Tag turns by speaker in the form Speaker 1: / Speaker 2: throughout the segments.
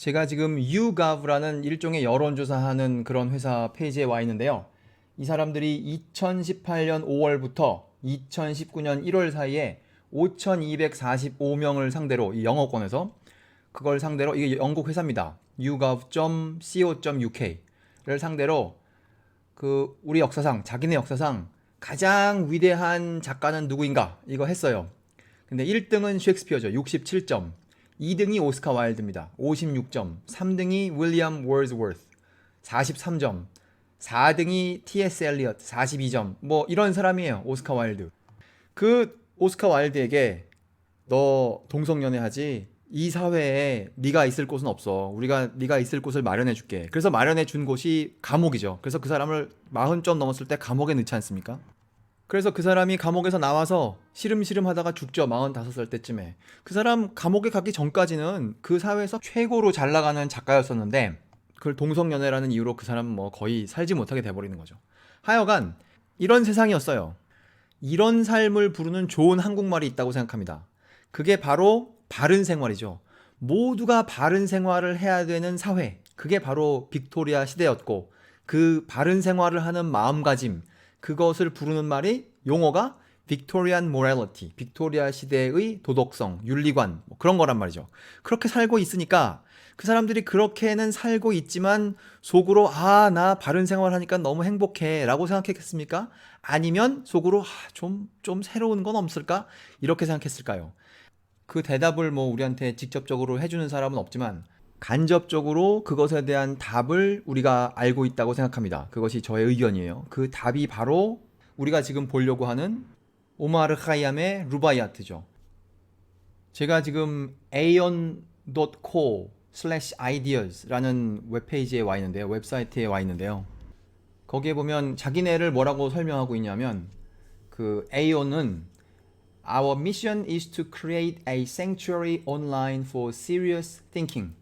Speaker 1: 제가 지금 YouGov라는 일종의 여론조사하는 그런 회사 페이지에 와 있는데요. 이 사람들이 2018년 5월부터 2019년 1월 사이에 5,245명을 상대로 이 영어권에서 그걸 상대로 이게 영국 회사입니다. yougov.co.uk를 상대로 그 우리 역사상 자기네 역사상 가장 위대한 작가는 누구인가 이거 했어요. 근데 1등은 셰익스피어죠. 67점. 2등이 오스카 와일드입니다. 56점. 3등이 윌리엄 월즈워스 43점. 4등이 T.S. 엘리엇 42점. 뭐 이런 사람이에요. 오스카 와일드. 그 오스카 와일드에게 너 동성연애 하지? 이 사회에 네가 있을 곳은 없어. 우리가 네가 있을 곳을 마련해 줄게. 그래서 마련해 준 곳이 감옥이죠. 그래서 그 사람을 40점 넘었을 때 감옥에 넣지 않습니까? 그래서 그 사람이 감옥에서 나와서 시름시름 하다가 죽죠. 45살 때쯤에. 그 사람 감옥에 가기 전까지는 그 사회에서 최고로 잘 나가는 작가였었는데 그걸 동성연애라는 이유로 그 사람 뭐 거의 살지 못하게 돼버리는 거죠. 하여간 이런 세상이었어요. 이런 삶을 부르는 좋은 한국말이 있다고 생각합니다. 그게 바로 바른 생활이죠. 모두가 바른 생활을 해야 되는 사회. 그게 바로 빅토리아 시대였고 그 바른 생활을 하는 마음가짐 그것을 부르는 말이 용어가 빅토리안 모랄리티, 빅토리아 시대의 도덕성, 윤리관 뭐 그런 거란 말이죠. 그렇게 살고 있으니까 그 사람들이 그렇게는 살고 있지만 속으로 나 바른 생활하니까 너무 행복해 라고 생각했겠습니까? 아니면 속으로 좀 새로운 건 없을까? 이렇게 생각했을까요? 그 대답을 뭐 우리한테 직접적으로 해주는 사람은 없지만 간접적으로 그것에 대한 답을 우리가 알고 있다고 생각합니다. 그것이 저의 의견이에요. 그 답이 바로 우리가 지금 보려고 하는 오마르 카이암의 루바이아트죠. 제가 지금 aeon.co/ideas라는 웹페이지에 와 있는데요. 웹사이트에 와 있는데요. 거기에 보면 자기네를 뭐라고 설명하고 있냐면 그 aeon은 Our mission is to create a sanctuary online for serious thinking.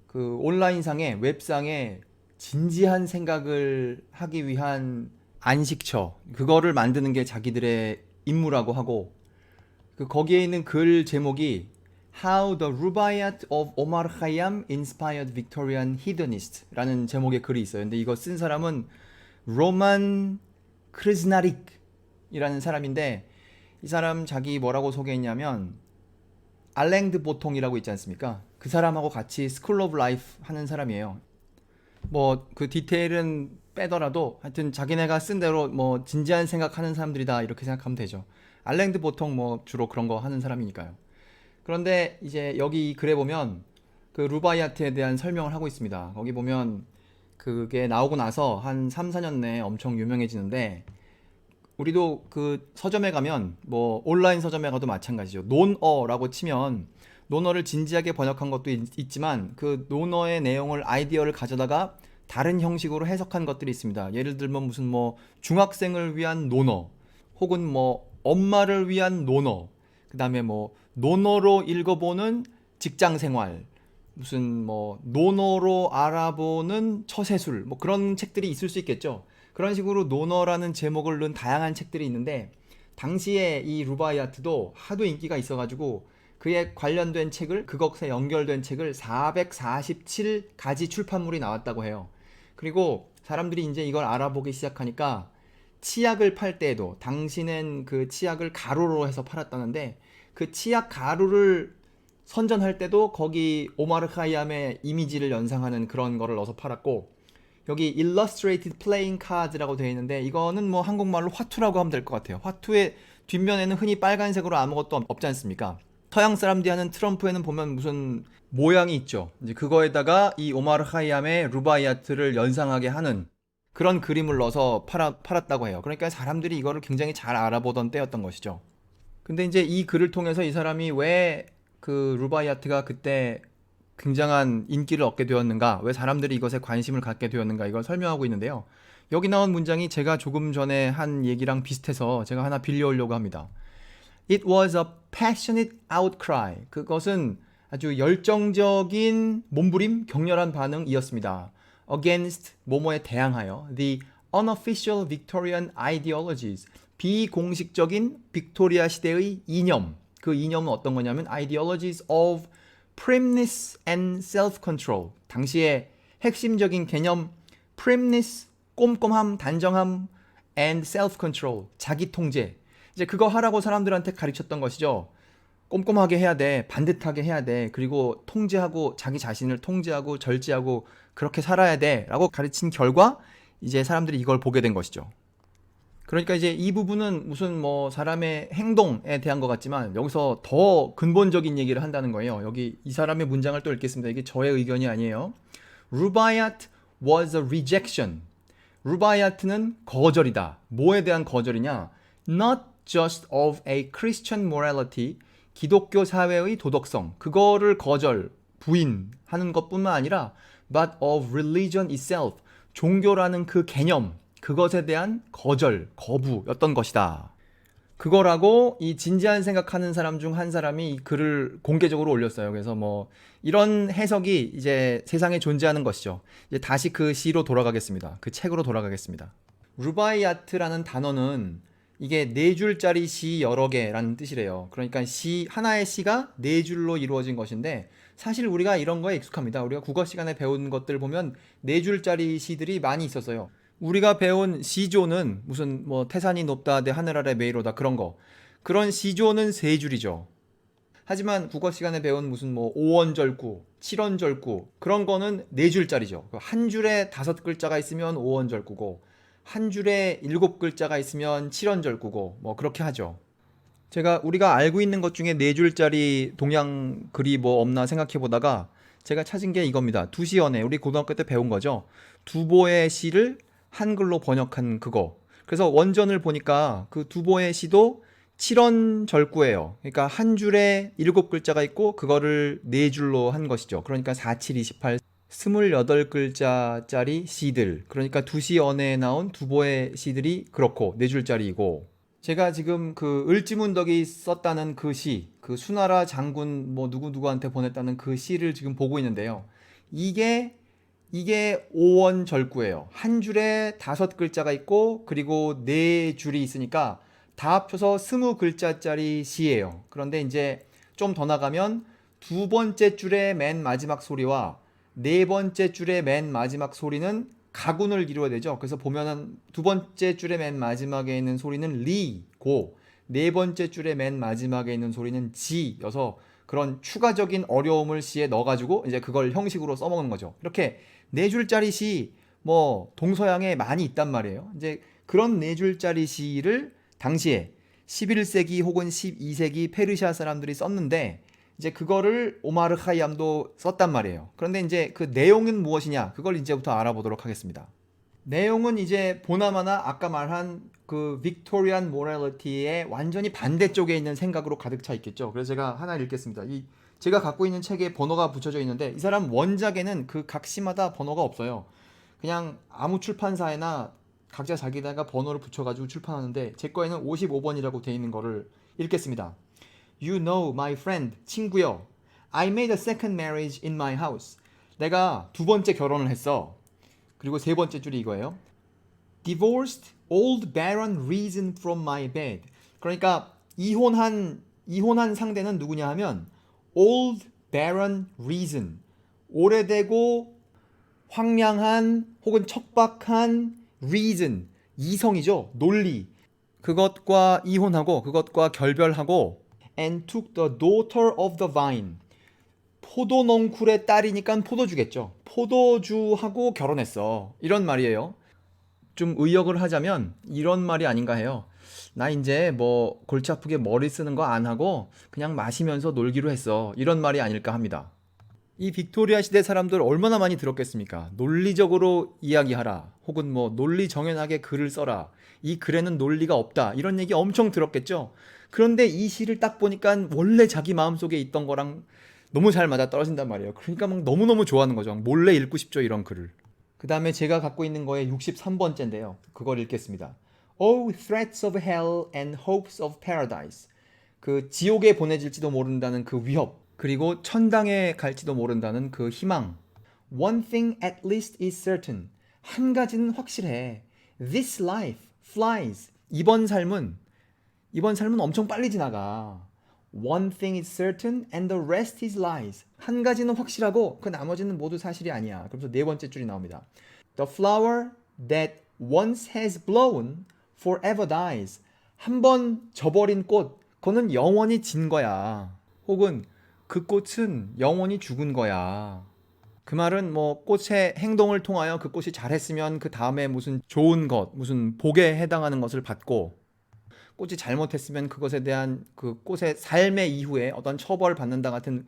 Speaker 1: 그 온라인상에 웹상에 진지한 생각을 하기 위한 안식처 그거를 만드는 게 자기들의 임무라고 하고 그 거기에 있는 글 제목이 How the Rubaiyat of Omar Khayyam Inspired Victorian Hedonist라는 제목의 글이 있어요. 근데 이거 쓴 사람은 로만 크리즈나릭이라는 사람인데 이 사람 자기 뭐라고 소개했냐면 알랭드 보통이라고 있지 않습니까? 그 사람하고 같이 스쿨 오브 라이프 하는 사람이에요. 뭐 그 디테일은 빼더라도 하여튼 자기네가 쓴 대로 뭐 진지한 생각하는 사람들이다 이렇게 생각하면 되죠. 알랭드 보통 뭐 주로 그런 거 하는 사람이니까요. 그런데 이제 여기 이 글에 보면 그 루바이아트에 대한 설명을 하고 있습니다. 거기 보면 그게 나오고 나서 한 3, 4년 내에 엄청 유명해지는데 우리도 그 서점에 가면 뭐 온라인 서점에 가도 마찬가지죠. 논어라고 치면 논어를 진지하게 번역한 것도 있지만 그 논어의 내용을 아이디어를 가져다가 다른 형식으로 해석한 것들이 있습니다. 예를 들면 무슨 뭐 중학생을 위한 논어 혹은 뭐 엄마를 위한 논어 그다음에 뭐 논어로 읽어보는 직장 생활 무슨 뭐 논어로 알아보는 처세술 뭐 그런 책들이 있을 수 있겠죠. 그런 식으로 논어라는 제목을 넣은 다양한 책들이 있는데 당시에 이 루바이아트도 하도 인기가 있어가지고 그에 관련된 책을 그것에 연결된 책을 447가지 출판물이 나왔다고 해요. 그리고 사람들이 이제 이걸 알아보기 시작하니까 치약을 팔 때에도 당신은 그 치약을 가루로 해서 팔았다는데 그 치약 가루를 선전할 때도 거기 오마르 카이암의 이미지를 연상하는 그런 거를 넣어서 팔았고 여기 Illustrated Playing Cards라고 되어 있는데 이거는 뭐 한국말로 화투라고 하면 될 것 같아요. 화투의 뒷면에는 흔히 빨간색으로 아무것도 없지 않습니까? 서양 사람들이 하는 트럼프에는 보면 무슨 모양이 있죠. 이제 그거에다가 이 오마르 하이암의 루바이아트를 연상하게 하는 그런 그림을 넣어서 팔았다고 해요. 그러니까 사람들이 이거를 굉장히 잘 알아보던 때였던 것이죠. 근데 이제 이 글을 통해서 이 사람이 왜 그 루바이아트가 그때 굉장한 인기를 얻게 되었는가, 왜 사람들이 이것에 관심을 갖게 되었는가, 이걸 설명하고 있는데요. 여기 나온 문장이 제가 조금 전에 한 얘기랑 비슷해서 제가 하나 빌려오려고 합니다. It was a passionate outcry. 그것은 아주 열정적인 몸부림, 격렬한 반응이었습니다. Against 뭐뭐에 대항하여 the unofficial Victorian ideologies. 비공식적인 빅토리아 시대의 이념. 그 이념은 어떤 거냐면 ideologies of primness and self-control. 당시의 핵심적인 개념 primness, 꼼꼼함, 단정함 and self-control, 자기 통제. 이제 그거 하라고 사람들한테 가르쳤던 것이죠. 꼼꼼하게 해야 돼. 반듯하게 해야 돼. 그리고 통제하고 자기 자신을 통제하고 절제하고 그렇게 살아야 돼. 라고 가르친 결과 이제 사람들이 이걸 보게 된 것이죠. 그러니까 이제 이 부분은 무슨 뭐 사람의 행동에 대한 것 같지만 여기서 더 근본적인 얘기를 한다는 거예요. 여기 이 사람의 문장을 또 읽겠습니다. 이게 저의 의견이 아니에요. Rubaiyat was a rejection. 루바이아트는 거절이다. 뭐에 대한 거절이냐? Not just of a Christian morality. 기독교 사회의 도덕성. 그거를 거절, 부인하는 것뿐만 아니라 but of religion itself. 종교라는 그 개념. 그것에 대한 거절, 거부였던 것이다. 그거라고 이 진지한 생각하는 사람 중 한 사람이 이 글을 공개적으로 올렸어요. 그래서 뭐 이런 해석이 이제 세상에 존재하는 것이죠. 이제 다시 그 시로 돌아가겠습니다. 그 책으로 돌아가겠습니다. 루바이아트라는 단어는 이게 네 줄짜리 시 여러 개라는 뜻이래요. 그러니까 시 하나의 시가 네 줄로 이루어진 것인데 사실 우리가 이런 거에 익숙합니다. 우리가 국어 시간에 배운 것들 보면 네 줄짜리 시들이 많이 있었어요. 우리가 배운 시조는 무슨 뭐 태산이 높다 내 하늘 아래 메이로다 그런 거, 그런 시조는 세 줄이죠. 하지만 국어 시간에 배운 무슨 뭐 5원절구, 7원절구 그런 거는 네 줄짜리죠. 한 줄에 5글자가 있으면 5원절구고 한 줄에 7글자가 있으면 7원절구고 뭐 그렇게 하죠. 우리가 알고 있는 것 중에 네 줄짜리 동양 글이 뭐 없나 생각해 보다가 제가 찾은 게 이겁니다. 두시연애, 우리 고등학교 때 배운 거죠. 두보의 시를 한글로 번역한 그거. 그래서 원전을 보니까 그 두보의 시도 7원 절구예요. 그러니까 한 줄에 7글자가 있고 그거를 네 줄로 한 것이죠. 그러니까 4, 7, 28, 28글자짜리 시들. 그러니까 두시언에 나온 두보의 시들이 그렇고 네 줄짜리이고, 제가 지금 그 을지문덕이 썼다는 그 시, 그 수나라 장군 뭐 누구누구한테 보냈다는 그 시를 지금 보고 있는데요. 이게 5원 절구예요. 한 줄에 5글자가 있고 그리고 네 줄이 있으니까 다 합쳐서 20글자짜리 시예요. 그런데 이제 좀 더 나가면 두 번째 줄의 맨 마지막 소리와 네 번째 줄의 맨 마지막 소리는 가군을 이루어야 되죠. 그래서 보면은 두 번째 줄의 맨 마지막에 있는 소리는 리고 네 번째 줄의 맨 마지막에 있는 소리는 지여서 그런 추가적인 어려움을 시에 넣어가지고 이제 그걸 형식으로 써먹는 거죠. 이렇게 네 줄짜리 시 뭐 동서양에 많이 있단 말이에요. 이제 그런 네 줄짜리 시를 당시에 11세기 혹은 12세기 페르시아 사람들이 썼는데 이제 그거를 오마르 카이암도 썼단 말이에요. 그런데 이제 그 내용은 무엇이냐? 그걸 이제부터 알아보도록 하겠습니다. 내용은 이제 보나마나 아까 말한 그 빅토리안 모럴리티의 완전히 반대쪽에 있는 생각으로 가득 차 있겠죠. 그래서 제가 하나 읽겠습니다. 제가 갖고 있는 책에 번호가 붙여져 있는데 이 사람 원작에는 그 각 시마다 번호가 없어요. 그냥 아무 출판사에나 각자 자기다가 번호를 붙여가지고 출판하는데 제 거에는 55번이라고 돼 있는 거를 읽겠습니다. You know, my friend, 친구요. I made a second marriage in my house. 내가 두 번째 결혼을 했어. 그리고 세 번째 줄이 이거예요. Divorced old baron risen from my bed. 그러니까 이혼한 상대는 누구냐 하면 old baron risen. 오래되고 황량한 혹은 척박한 reason. 이성이죠. 논리. 그것과 이혼하고 그것과 결별하고 and took the daughter of the vine. 포도넝쿨의 딸이니까 포도주겠죠. 포도주하고 결혼했어. 이런 말이에요. 좀 의역을 하자면 이런 말이 아닌가 해요. 나 이제 뭐 골치 아프게 머리 쓰는 거 안 하고 그냥 마시면서 놀기로 했어. 이런 말이 아닐까 합니다. 이 빅토리아 시대 사람들 얼마나 많이 들었겠습니까? 논리적으로 이야기하라. 혹은 뭐 논리 정연하게 글을 써라. 이 글에는 논리가 없다. 이런 얘기 엄청 들었겠죠? 그런데 이 시를 딱 보니까 원래 자기 마음속에 있던 거랑 너무 잘 맞아 떨어진단 말이에요. 그러니까 막 너무너무 좋아하는 거죠. 몰래 읽고 싶죠, 이런 글을. 그 다음에 제가 갖고 있는 거에 63번째인데요. 그걸 읽겠습니다. Oh, threats of hell and hopes of paradise. 그 지옥에 보내질지도 모른다는 그 위협, 그리고 천당에 갈지도 모른다는 그 희망. One thing at least is certain. 한 가지는 확실해. This life flies. 이번 삶은 엄청 빨리 지나가. One thing is certain and the rest is lies. 한 가지는 확실하고 그 나머지는 모두 사실이 아니야. 그래서 네 번째 줄이 나옵니다. The flower that once has blown forever dies. 한 번 져버린 꽃, 그거는 영원히 진 거야. 혹은 그 꽃은 영원히 죽은 거야. 그 말은 뭐 꽃의 행동을 통하여 그 꽃이 잘했으면 그 다음에 무슨 좋은 것, 무슨 복에 해당하는 것을 받고, 꽃이 잘못했으면 그것에 대한 그 꽃의 삶의 이후에 어떤 처벌을 받는다 같은,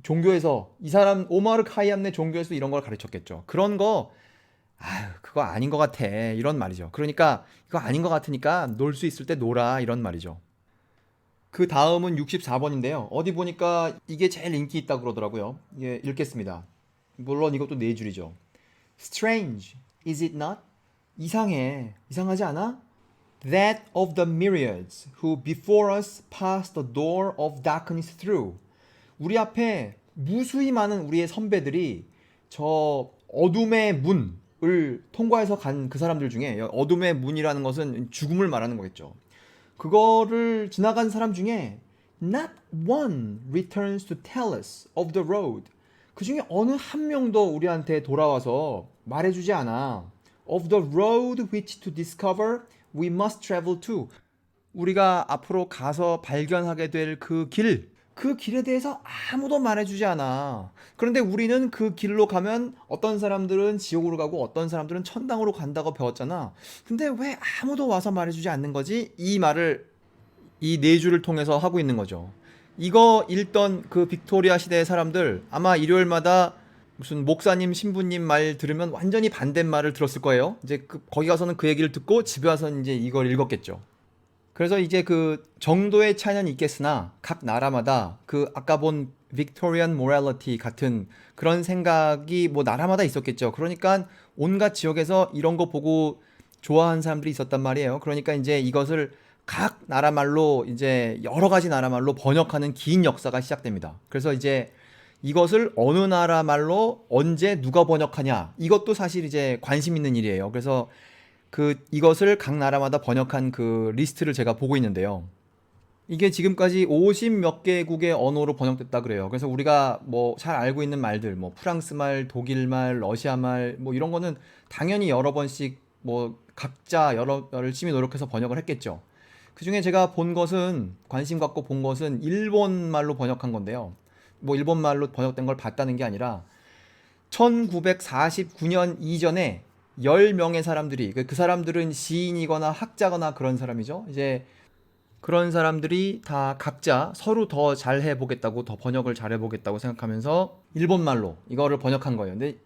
Speaker 1: 종교에서 이 사람 오마르 카이암네 종교에서 이런 걸 가르쳤겠죠. 그런 거 아유 그거 아닌 것 같아 이런 말이죠. 그러니까 이거 아닌 것 같으니까 놀 수 있을 때 놀아 이런 말이죠. 그 다음은 64번인데요. 어디 보니까 이게 제일 인기 있다고 그러더라고요. 예, 읽겠습니다. 물론 이것도 네 줄이죠. Strange, is it not? 이상해. 이상하지 않아? That of the myriads who before us passed the door of darkness through. 우리 앞에 무수히 많은 우리의 선배들이 저 어둠의 문을 통과해서 간 그 사람들 중에, 어둠의 문이라는 것은 죽음을 말하는 거겠죠. 그거를 지나간 사람 중에 not one returns to tell us of the road. 그 중에 어느 한 명도 우리한테 돌아와서 말해주지 않아. Of the road which to discover we must travel to. 우리가 앞으로 가서 발견하게 될 그 길, 그 길에 대해서 아무도 말해주지 않아. 그런데 우리는 그 길로 가면 어떤 사람들은 지옥으로 가고 어떤 사람들은 천당으로 간다고 배웠잖아. 근데 왜 아무도 와서 말해주지 않는 거지? 이 말을 이 네 줄을 통해서 하고 있는 거죠. 이거 읽던 그 빅토리아 시대의 사람들 아마 일요일마다 무슨 목사님, 신부님 말 들으면 완전히 반대말을 들었을 거예요. 이제 거기 가서는 그 얘기를 듣고 집에 와서 이제 이걸 읽었겠죠. 그래서 이제 그 정도의 차이는 있겠으나 각 나라마다 그 아까 본 빅토리안 모랄리티 같은 그런 생각이 뭐 나라마다 있었겠죠. 그러니까 온갖 지역에서 이런 거 보고 좋아하는 사람들이 있었단 말이에요. 그러니까 이제 이것을 각 나라 말로 이제 여러 가지 나라 말로 번역하는 긴 역사가 시작됩니다. 그래서 이제 이것을 어느 나라 말로 언제 누가 번역하냐, 이것도 사실 이제 관심 있는 일이에요. 그래서 이것을 각 나라마다 번역한 그 리스트를 제가 보고 있는데요. 이게 지금까지 50 몇 개국의 언어로 번역됐다 그래요. 그래서 우리가 뭐 잘 알고 있는 말들, 뭐 프랑스 말, 독일 말, 러시아 말, 뭐 이런 거는 당연히 여러 번씩 뭐 각자 열심히 노력해서 번역을 했겠죠. 그 중에 제가 본 것은, 관심 갖고 본 것은 일본 말로 번역한 건데요. 뭐 일본 말로 번역된 걸 봤다는 게 아니라 1949년 이전에 10명의 사람들이, 그 사람들은 시인이거나 학자거나 그런 사람이죠. 이제 그런 사람들이 다 각자 서로 더 잘해 보겠다고, 더 번역을 잘해 보겠다고 생각하면서 일본 말로 이거를 번역한 거예요. 근데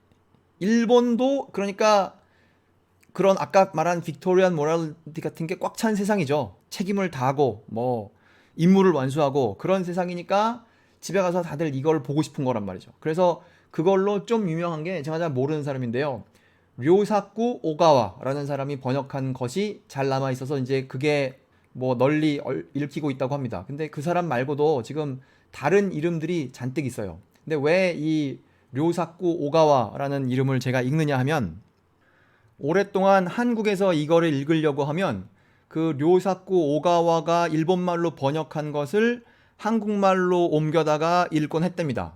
Speaker 1: 일본도 그러니까 그런 아까 말한 빅토리안 모랄리티 같은 게 꽉 찬 세상이죠. 책임을 다하고 뭐 임무를 완수하고 그런 세상이니까 집에 가서 다들 이걸 보고 싶은 거란 말이죠. 그래서 그걸로 좀 유명한 게, 제가 잘 모르는 사람인데요. 료사쿠 오가와라는 사람이 번역한 것이 잘 남아 있어서 이제 그게 뭐 널리 읽히고 있다고 합니다. 근데 그 사람 말고도 지금 다른 이름들이 잔뜩 있어요. 근데 왜 이 료사쿠 오가와라는 이름을 제가 읽느냐 하면, 오랫동안 한국에서 이거를 읽으려고 하면 그 료사쿠 오가와가 일본말로 번역한 것을 한국말로 옮겨다가 읽곤 했답니다.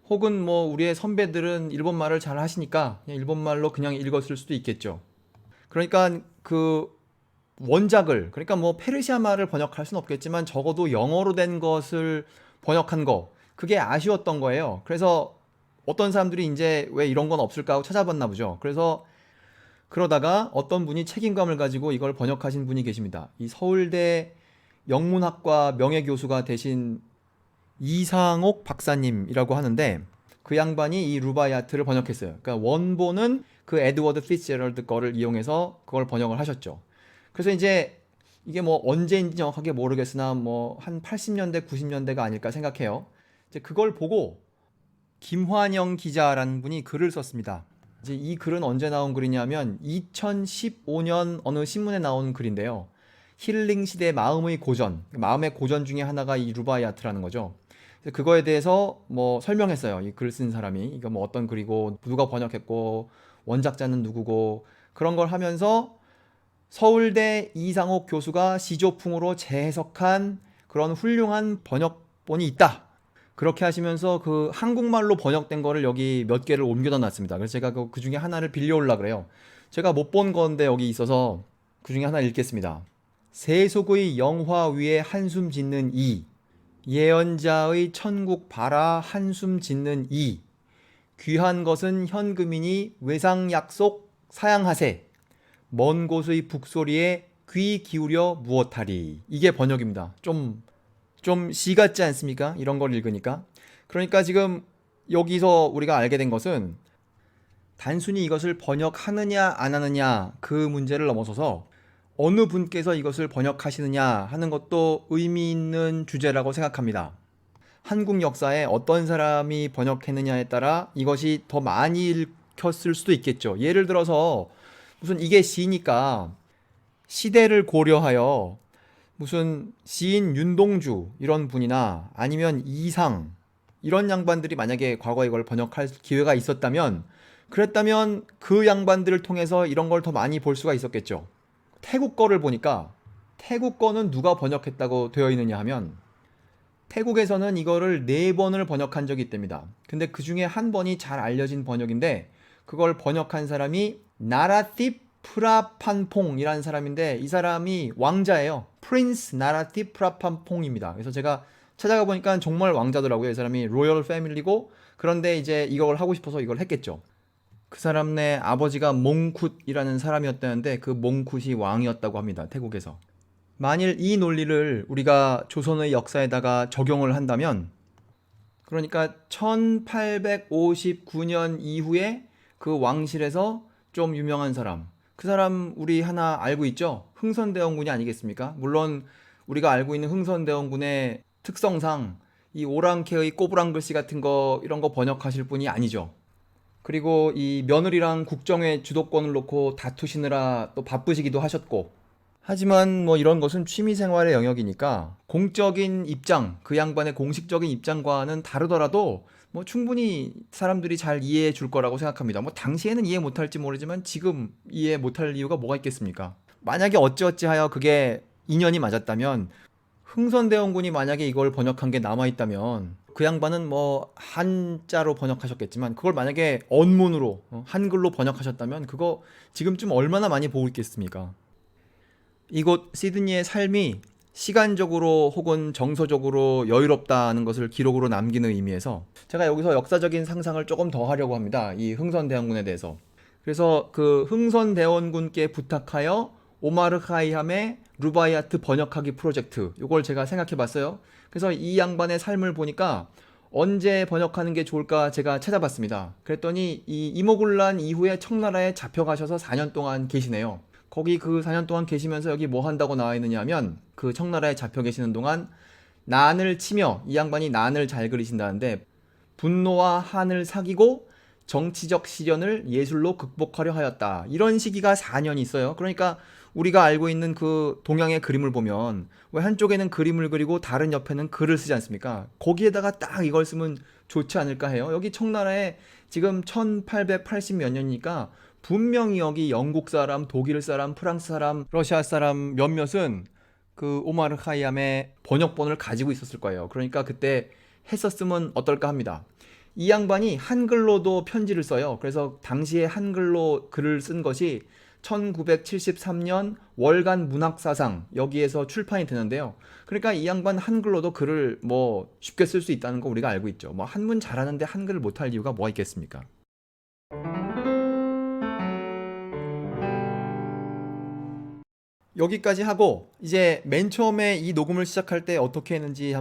Speaker 1: 혹은 뭐 우리의 선배들은 일본말을 잘 하시니까 그냥 일본말로 그냥 읽었을 수도 있겠죠. 그러니까 그 원작을, 그러니까 뭐 페르시아 말을 번역할 수는 없겠지만 적어도 영어로 된 것을 번역한 거, 그게 아쉬웠던 거예요. 그래서 어떤 사람들이 이제 왜 이런 건 없을까 하고 찾아봤나 보죠. 그래서 그러다가 어떤 분이 책임감을 가지고 이걸 번역하신 분이 계십니다. 이 서울대 영문학과 명예교수가 되신 이상옥 박사님이라고 하는데, 그 양반이 이 루바이아트를 번역했어요. 그러니까 원본은 그 에드워드 피츠제럴드 거를 이용해서 그걸 번역을 하셨죠. 그래서 이제 이게 뭐 언제인지 정확하게 모르겠으나 뭐 한 80년대, 90년대가 아닐까 생각해요. 이제 그걸 보고 김환영 기자라는 분이 글을 썼습니다. 이제 이 글은 언제 나온 글이냐면 2015년 어느 신문에 나온 글인데요. 힐링 시대 마음의 고전, 마음의 고전 중에 하나가 이 루바이아트라는 거죠. 그래서 그거에 대해서 뭐 설명했어요. 이 글 쓴 사람이 이거 뭐 어떤 글이고 누가 번역했고 원작자는 누구고 그런 걸 하면서 서울대 이상옥 교수가 시조풍으로 재해석한 그런 훌륭한 번역본이 있다. 그렇게 하시면서 그 한국말로 번역된 거를 여기 몇 개를 옮겨다 놨습니다. 그래서 제가 그 중에 하나를 빌려올라 그래요. 제가 못 본 건데 여기 있어서 그 중에 하나 읽겠습니다. 세속의 영화 위에 한숨 짓는 이, 예언자의 천국 바라 한숨 짓는 이, 귀한 것은 현금이니 외상 약속 사양하세, 먼 곳의 북소리에 귀 기울여 무엇하리. 이게 번역입니다. 좀 시 같지 않습니까? 이런 걸 읽으니까. 그러니까 지금 여기서 우리가 알게 된 것은 단순히 이것을 번역하느냐 안 하느냐 그 문제를 넘어서서 어느 분께서 이것을 번역하시느냐 하는 것도 의미 있는 주제라고 생각합니다. 한국 역사에 어떤 사람이 번역했느냐에 따라 이것이 더 많이 읽혔을 수도 있겠죠. 예를 들어서 무슨 이게 시니까 시대를 고려하여 무슨 시인 윤동주 이런 분이나 아니면 이상 이런 양반들이 만약에 과거에 이걸 번역할 기회가 있었다면 그랬다면 그 양반들을 통해서 이런 걸 더 많이 볼 수가 있었겠죠. 태국 거를 보니까 태국 거는 누가 번역했다고 되어 있느냐 하면 태국에서는 이거를 4번을 번역한 적이 있답니다. 근데 그 중에 한 번이 잘 알려진 번역인데 그걸 번역한 사람이 나라팁 프라판퐁이라는 사람인데 이 사람이 왕자예요. 프린스 나라팁 프라판퐁입니다. 그래서 제가 찾아가 보니까 정말 왕자더라고요. 이 사람이 로열 패밀리고 그런데 이제 이걸 하고 싶어서 이걸 했겠죠. 그 사람네 아버지가 몽굿이라는 사람이었다는데 그 몽굿이 왕이었다고 합니다. 태국에서. 만일 이 논리를 우리가 조선의 역사에다가 적용을 한다면 그러니까 1859년 이후에 그 왕실에서 좀 유명한 사람 그 사람 우리 하나 알고 있죠? 흥선대원군이 아니겠습니까? 물론 우리가 알고 있는 흥선대원군의 특성상 이 오랑캐의 꼬부랑 글씨 같은 거 이런 거 번역하실 분이 아니죠. 그리고 이 며느리랑 국정회 주도권을 놓고 다투시느라 또 바쁘시기도 하셨고 하지만 뭐 이런 것은 취미생활의 영역이니까 공적인 입장, 그 양반의 공식적인 입장과는 다르더라도 뭐 충분히 사람들이 잘 이해해 줄 거라고 생각합니다. 뭐 당시에는 이해 못할지 모르지만 지금 이해 못할 이유가 뭐가 있겠습니까? 만약에 어찌어찌 하여 그게 인연이 맞았다면 흥선대원군이 만약에 이걸 번역한 게 남아있다면 그 양반은 뭐 한자로 번역하셨겠지만 그걸 만약에 언문으로 한글로 번역하셨다면 그거 지금쯤 얼마나 많이 보고 있겠습니까? 이곳 시드니의 삶이 시간적으로 혹은 정서적으로 여유롭다는 것을 기록으로 남기는 의미에서 제가 여기서 역사적인 상상을 조금 더 하려고 합니다. 이 흥선대원군에 대해서. 그래서 그 흥선대원군께 부탁하여 오마르 하이함의 루바이아트 번역하기 프로젝트 이걸 제가 생각해 봤어요. 그래서 이 양반의 삶을 보니까 언제 번역하는 게 좋을까 제가 찾아봤습니다. 그랬더니 이 이모군란 이후에 청나라에 잡혀가셔서 4년 동안 계시네요. 거기 그 4년 동안 계시면서 여기 뭐 한다고 나와 있느냐 하면 그 청나라에 잡혀 계시는 동안 난을 치며 이 양반이 난을 잘 그리신다는데 분노와 한을 사귀고 정치적 시련을 예술로 극복하려 하였다. 이런 시기가 4년 있어요. 그러니까 우리가 알고 있는 그 동양의 그림을 보면 왜 한쪽에는 그림을 그리고 다른 옆에는 글을 쓰지 않습니까? 거기에다가 딱 이걸 쓰면 좋지 않을까 해요. 여기 청나라에 지금 1880 몇 년이니까 분명히 여기 영국 사람, 독일 사람, 프랑스 사람, 러시아 사람 몇몇은 그 오마르 카이암의 번역본을 가지고 있었을 거예요. 그러니까 그때 했었으면 어떨까 합니다. 이 양반이 한글로도 편지를 써요. 그래서 당시에 한글로 글을 쓴 것이 1973년 월간 문학사상 여기에서 출판이 되는데요. 그러니까 이 양반 한글로도 글을 뭐 쉽게 쓸 수 있다는 거 우리가 알고 있죠. 뭐 한문 잘하는데 한글을 못할 이유가 뭐가 있겠습니까? 여기까지 하고 이제 맨 처음에 이 녹음을 시작할 때 어떻게 했는지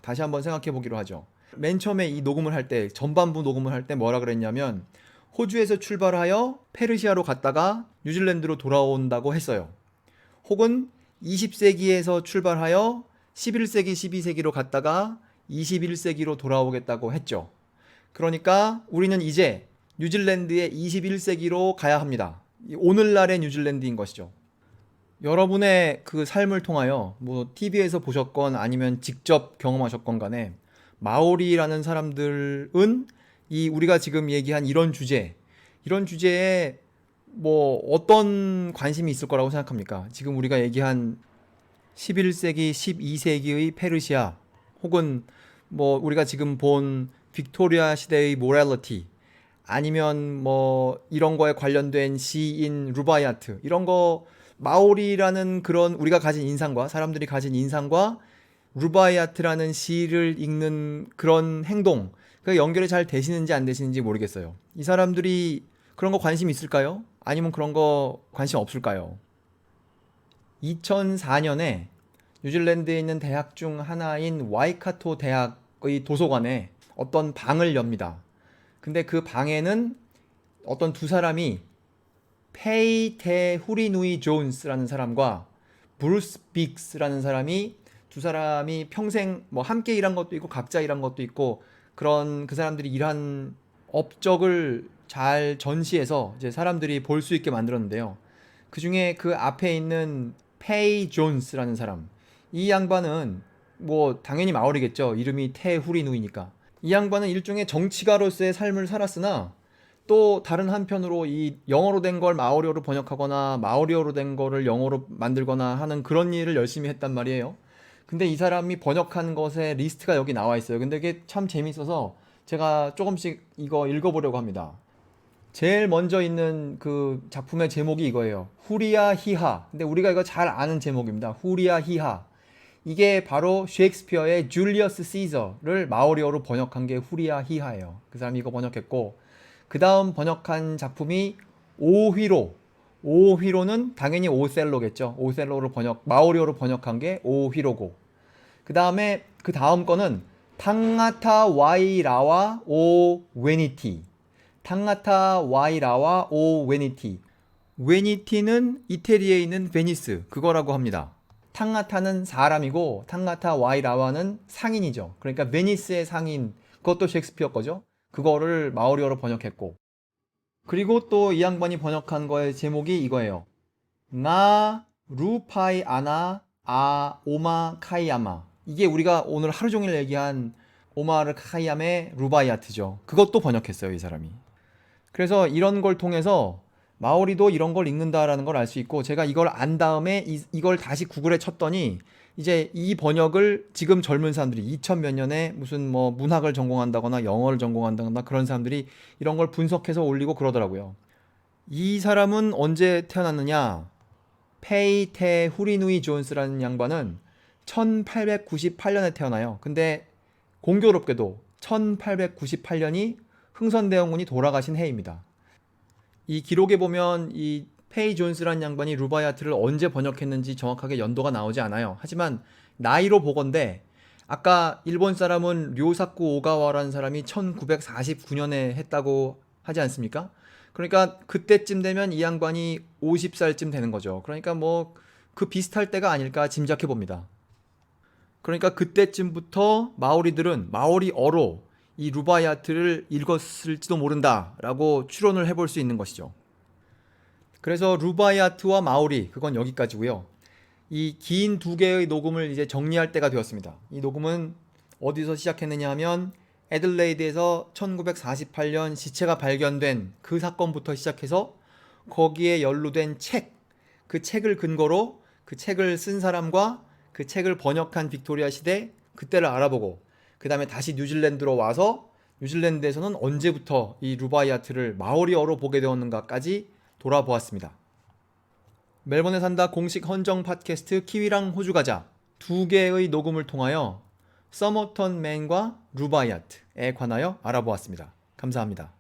Speaker 1: 다시 한번 생각해 보기로 하죠. 맨 처음에 이 녹음을 할 때 전반부 녹음을 할 때 뭐라 그랬냐면 호주에서 출발하여 페르시아로 갔다가 뉴질랜드로 돌아온다고 했어요. 혹은 20세기에서 출발하여 11세기, 12세기로 갔다가 21세기로 돌아오겠다고 했죠. 그러니까 우리는 이제 뉴질랜드의 21세기로 가야 합니다. 오늘날의 뉴질랜드인 것이죠. 여러분의 그 삶을 통하여 뭐 TV에서 보셨건 아니면 직접 경험하셨건 간에 마오리라는 사람들은 이 우리가 지금 얘기한 이런 주제에 뭐 어떤 관심이 있을 거라고 생각합니까? 지금 우리가 얘기한 11세기, 12세기의 페르시아 혹은 뭐 우리가 지금 본 빅토리아 시대의 모랄리티 아니면 뭐 이런 거에 관련된 시인 루바이아트 이런 거 마오리라는 그런 우리가 가진 인상과 사람들이 가진 인상과 루바이아트라는 시를 읽는 그런 행동 그 연결이 잘 되시는지 안 되시는지 모르겠어요. 이 사람들이 그런 거 관심 있을까요? 아니면 그런 거 관심 없을까요? 2004년에 뉴질랜드에 있는 대학 중 하나인 와이카토 대학의 도서관에 어떤 방을 엽니다. 근데 그 방에는 어떤 두 사람이 페이 테 후리누이 존스라는 사람과 브루스 빅스라는 사람이 두 사람이 평생 뭐 함께 일한 것도 있고 각자 일한 것도 있고 그런 그 사람들이 일한 업적을 잘 전시해서 이제 사람들이 볼 수 있게 만들었는데요. 그 중에 그 앞에 있는 페이 존스라는 사람. 이 양반은 뭐 당연히 마오리겠죠. 이름이 테 후리누이니까. 이 양반은 일종의 정치가로서의 삶을 살았으나 또 다른 한편으로 이 영어로 된 걸 마오리어로 번역하거나 마오리어로 된 거를 영어로 만들거나 하는 그런 일을 열심히 했단 말이에요. 근데 이 사람이 번역한 것의 리스트가 여기 나와 있어요. 근데 이게 참 재밌어서 제가 조금씩 이거 읽어보려고 합니다. 제일 먼저 있는 그 작품의 제목이 이거예요. 후리아 히하. 근데 우리가 이거 잘 아는 제목입니다. 후리아 히하. 이게 바로 셰익스피어의 줄리어스 시저를 마오리어로 번역한 게 후리아 히하예요. 그 사람이 이거 번역했고 그 다음 번역한 작품이 오휘로. 오휘로는 당연히 오셀로겠죠. 오셀로를 마오리어로 번역한 게 오휘로고. 그 다음에 그 다음 거는 탕가타 와이라와 오 웨니티. 탕가타 와이라와 오 웨니티. 웨니티는 이태리에 있는 베니스 그거라고 합니다. 탕가타는 사람이고 탕가타 와이라와는 상인이죠. 그러니까 베니스의 상인 그것도 셰익스피어 거죠. 그거를 마오리어로 번역했고 그리고 또 이 양반이 번역한 거의 제목이 이거예요. 나 루파이 아나 아 오마 카이야마. 이게 우리가 오늘 하루 종일 얘기한 오마르 카이암의 루바이아트죠. 그것도 번역했어요, 이 사람이. 그래서 이런 걸 통해서 마오리도 이런 걸 읽는다라는 걸 알 수 있고 제가 이걸 안 다음에 이걸 다시 구글에 쳤더니 이제 이 번역을 지금 젊은 사람들이 2000 몇 년에 무슨 뭐 문학을 전공한다거나 영어를 전공한다거나 그런 사람들이 이런 걸 분석해서 올리고 그러더라고요. 이 사람은 언제 태어났느냐? 페이 테 후리누이 존스라는 양반은 1898년에 태어나요. 근데 공교롭게도 1898년이 흥선대원군이 돌아가신 해입니다. 이 기록에 보면 이 페이 존스라는 양반이 루바이아트를 언제 번역했는지 정확하게 연도가 나오지 않아요. 하지만 나이로 보건대 아까 일본 사람은 료사쿠 오가와라는 사람이 1949년에 했다고 하지 않습니까? 그러니까 그때쯤 되면 이 양반이 50살쯤 되는 거죠. 그러니까 뭐 그 비슷할 때가 아닐까 짐작해 봅니다. 그러니까 그때쯤부터 마오리들은 마오리어로 이 루바이아트를 읽었을지도 모른다라고 추론을 해볼 수 있는 것이죠. 그래서 루바이아트와 마오리 그건 여기까지고요. 이 긴 두 개의 녹음을 이제 정리할 때가 되었습니다. 이 녹음은 어디서 시작했느냐 하면 애들레이드에서 1948년 시체가 발견된 그 사건부터 시작해서 거기에 연루된 책, 그 책을 근거로 그 책을 쓴 사람과 그 책을 번역한 빅토리아 시대 그때를 알아보고 그 다음에 다시 뉴질랜드로 와서 뉴질랜드에서는 언제부터 이 루바이아트를 마오리어로 보게 되었는가까지 돌아보았습니다. 멜번에 산다 공식 헌정 팟캐스트 키위랑 호주 가자 두 개의 녹음을 통하여 서머턴 맨과 루바이아트에 관하여 알아보았습니다. 감사합니다.